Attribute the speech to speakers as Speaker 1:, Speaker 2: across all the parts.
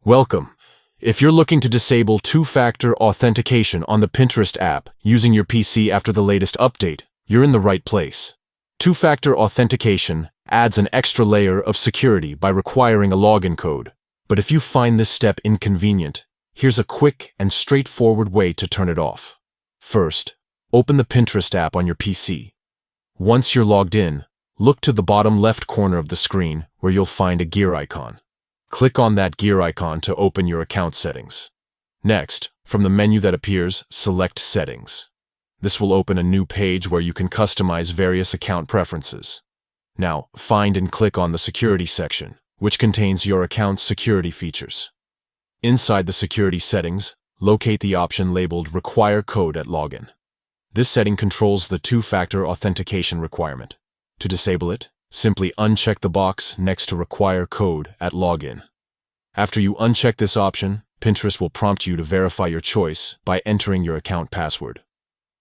Speaker 1: Welcome. If you're looking to disable two-factor authentication on the Pinterest app using your PC after the latest update, you're in the right place. Two-factor authentication adds an extra layer of security by requiring a login code. But if you find this step inconvenient, here's a quick and straightforward way to turn it off. First, open the Pinterest app on your PC. Once you're logged in, look to the bottom left corner of the screen where you'll find a gear icon. Click on that gear icon to open your account settings. Next, from the menu that appears, select Settings. This will open a new page where you can customize various account preferences. Now, find and click on the Security section, which contains your account's security features. Inside the security settings, locate the option labeled Require Code at Login. This setting controls the two-factor authentication requirement. To disable it, simply uncheck the box next to Require Code at Login. After you uncheck this option, Pinterest will prompt you to verify your choice by entering your account password.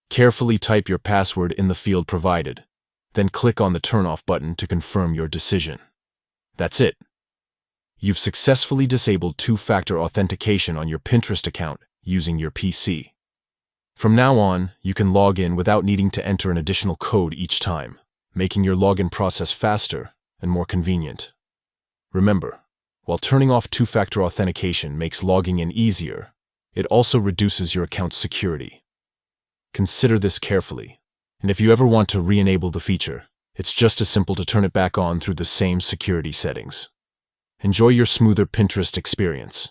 Speaker 1: Carefully type your password in the field provided, then click on the Turn Off button to confirm your decision. That's it. You've successfully disabled two-factor authentication on your Pinterest account using your PC. From now on, you can log in without needing to enter an additional code each time, making your login process faster and more convenient. Remember, while turning off two-factor authentication makes logging in easier, it also reduces your account's security. Consider this carefully, and if you ever want to re-enable the feature, it's just as simple to turn it back on through the same security settings. Enjoy your smoother Pinterest experience.